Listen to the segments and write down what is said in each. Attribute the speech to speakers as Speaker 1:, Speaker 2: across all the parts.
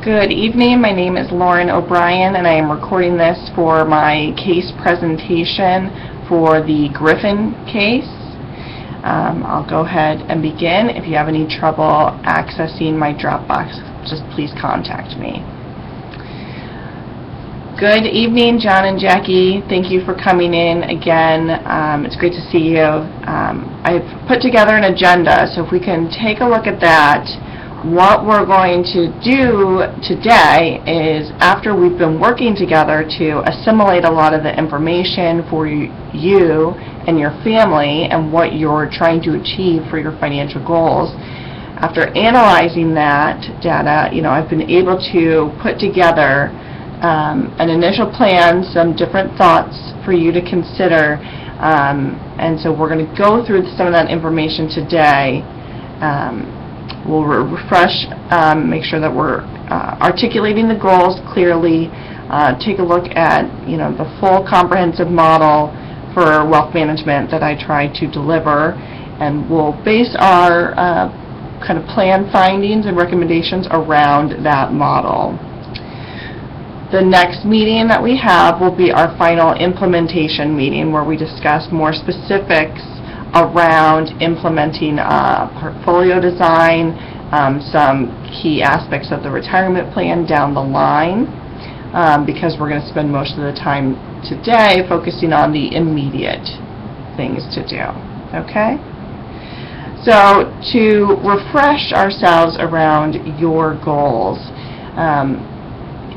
Speaker 1: Good evening. My name is Lauren O'Brien, and I am recording this for my case presentation for the Griffin case. I'll go ahead and begin. If you have any trouble accessing my Dropbox, just please contact me. Good evening, John and Jackie. Thank you for coming in again. It's great to see you. I've put together an agenda, so if we can take a look at that. What we're going to do today is, after we've been working together to assimilate a lot of the information for you and your family and what you're trying to achieve for your financial goals, after analyzing that data, I've been able to put together an initial plan, some different thoughts for you to consider, and so we're going to go through some of that information today. We'll refresh, make sure that we're articulating the goals clearly, take a look at the full comprehensive model for wealth management that I try to deliver, and we'll base our kind of plan findings and recommendations around that model. The next meeting that we have will be our final implementation meeting, where we discuss more specifics around implementing portfolio design, some key aspects of the retirement plan down the line, because we're going to spend most of the time today focusing on the immediate things to do. Okay? So to refresh ourselves around your goals,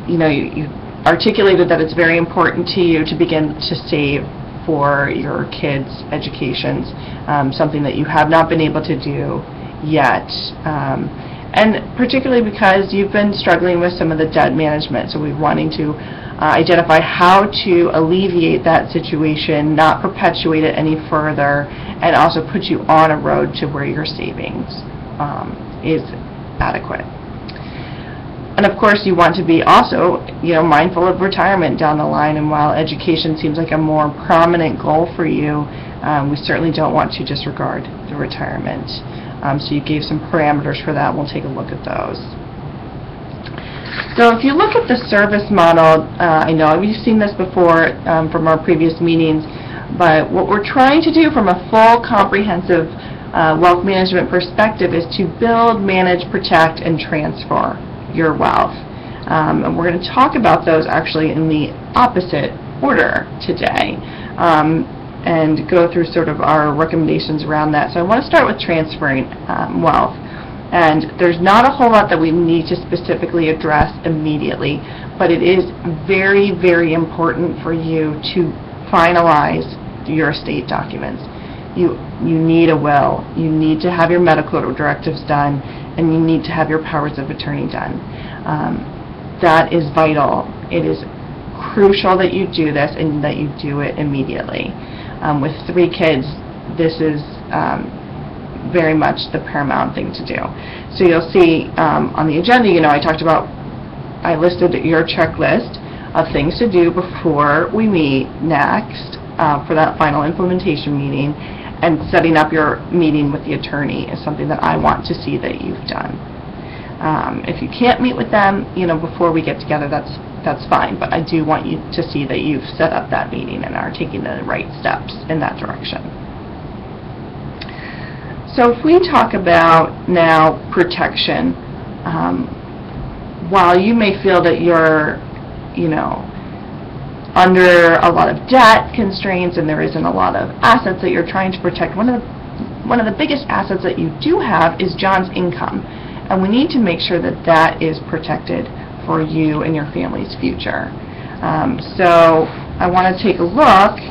Speaker 1: you articulated that it's very important to you to begin to save for your kids' educations, something that you have not been able to do yet, and particularly because you've been struggling with some of the debt management, so we're wanting to identify how to alleviate that situation, not perpetuate it any further, and also put you on a road to where your savings is adequate. And of course, you want to be also, mindful of retirement down the line. And while education seems like a more prominent goal for you, we certainly don't want to disregard the retirement. So you gave some parameters for that. We'll take a look at those. So if you look at the service model, I know you've seen this before from our previous meetings, but what we're trying to do from a full, comprehensive wealth management perspective is to build, manage, protect, and transfer your wealth. And we're going to talk about those actually in the opposite order today, and go through sort of our recommendations around that. So I want to start with transferring wealth. And there's not a whole lot that we need to specifically address immediately, but it is very, very important for you to finalize your estate documents. You need a will, you need to have your medical directives done, and you need to have your powers of attorney done. That is vital. It is crucial that you do this and that you do it immediately. With 3 kids, this is very much the paramount thing to do. So you'll see on the agenda, I listed your checklist of things to do before we meet next for that final implementation meeting, and setting up your meeting with the attorney is something that I want to see that you've done. If you can't meet with them, before we get together, that's fine. But I do want you to see that you've set up that meeting and are taking the right steps in that direction. So if we talk about now protection, while you may feel that you're, under a lot of debt constraints and there isn't a lot of assets that you're trying to protect, one of the biggest assets that you do have is John's income, and we need to make sure that that is protected for you and your family's future. So I want to take a look.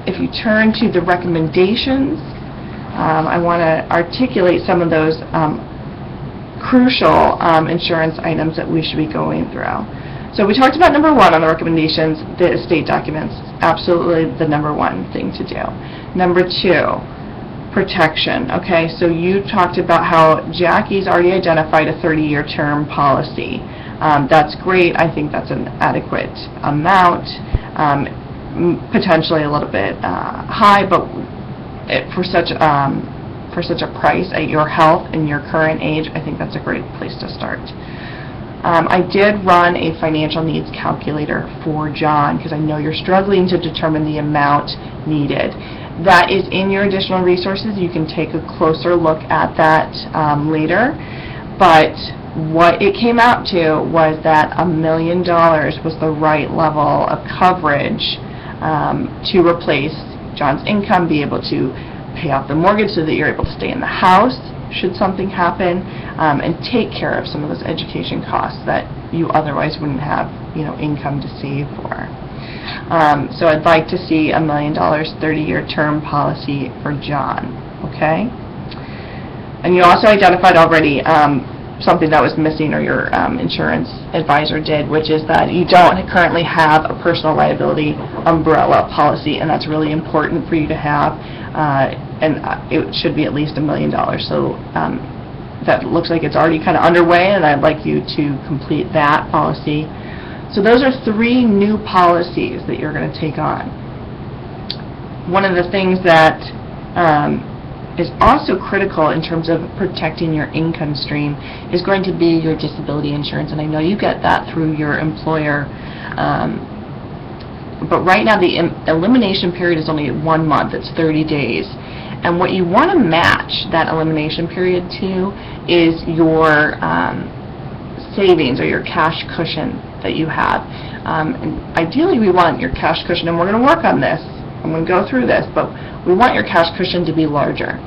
Speaker 1: If you turn to the recommendations, I want to articulate some of those crucial insurance items that we should be going through. So we talked about number 1 on the recommendations, the estate documents, absolutely the number 1 thing to do. Number 2, protection. Okay, so you talked about how Jackie's already identified a 30-year term policy. That's great. I think that's an adequate amount, potentially a little bit high, but for such a price at your health and your current age, I think that's a great place to start. I did run a financial needs calculator for John because I know you're struggling to determine the amount needed. That is in your additional resources. You can take a closer look at that later. But what it came out to was that $1 million was the right level of coverage to replace John's income, be able to pay off the mortgage so that you're able to stay in the house should something happen, and take care of some of those education costs that you otherwise wouldn't have, income to save for. So I'd like to see $1 million 30-year term policy for John. Okay? And you also identified already something that was missing, or your insurance advisor did, which is that you don't currently have a personal liability umbrella policy, and that's really important for you to have. And it should be at least $1 million. So that looks like it's already kind of underway, and I'd like you to complete that policy. So those are 3 new policies that you're going to take on. One of the things that is also critical in terms of protecting your income stream is going to be your disability insurance, and I know you get that through your employer. But right now the elimination period is only 1 month. It's 30 days. And what you want to match that elimination period to is your savings or your cash cushion that you have. And ideally we want your cash cushion, and we're going to work on this. I'm going to go through this, but we want your cash cushion to be larger.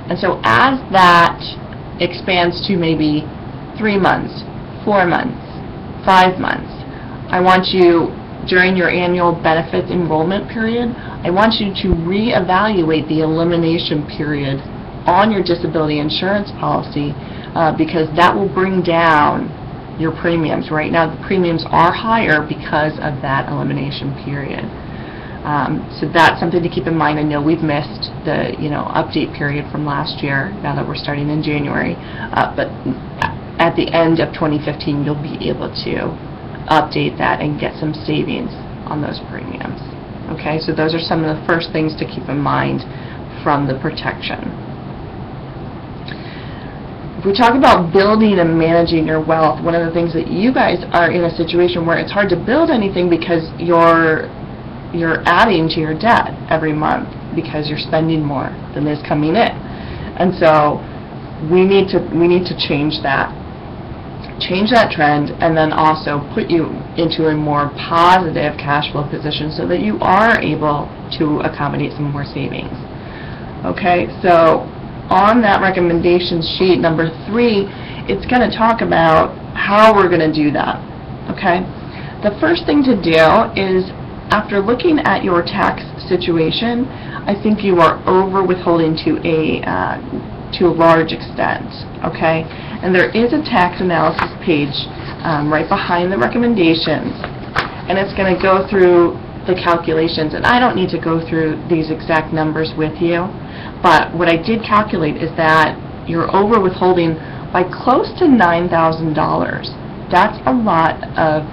Speaker 1: And so as that expands to maybe 3 months, 4 months, 5 months, I want you, during your annual benefits enrollment period, I want you to reevaluate the elimination period on your disability insurance policy, because that will bring down your premiums. Right now the premiums are higher because of that elimination period. So that's something to keep in mind. I know we've missed the update period from last year, now that we're starting in January, but at the end of 2015 you'll be able to update that and get some savings on those premiums. Okay, so those are some of the first things to keep in mind from the protection. If we talk about building and managing your wealth, one of the things that you guys are in a situation where it's hard to build anything because you're adding to your debt every month because you're spending more than is coming in. And so we need to change that trend, and then also put you into a more positive cash flow position so that you are able to accommodate some more savings. Okay, so on that recommendation sheet number 3, it's going to talk about how we're going to do that. Okay, the first thing to do is, after looking at your tax situation, I think you are over withholding to a large extent. Okay, and there is a tax analysis page right behind the recommendations, and it's going to go through the calculations, and I don't need to go through these exact numbers with you, but what I did calculate is that you're over withholding by close to $9,000. That's a lot of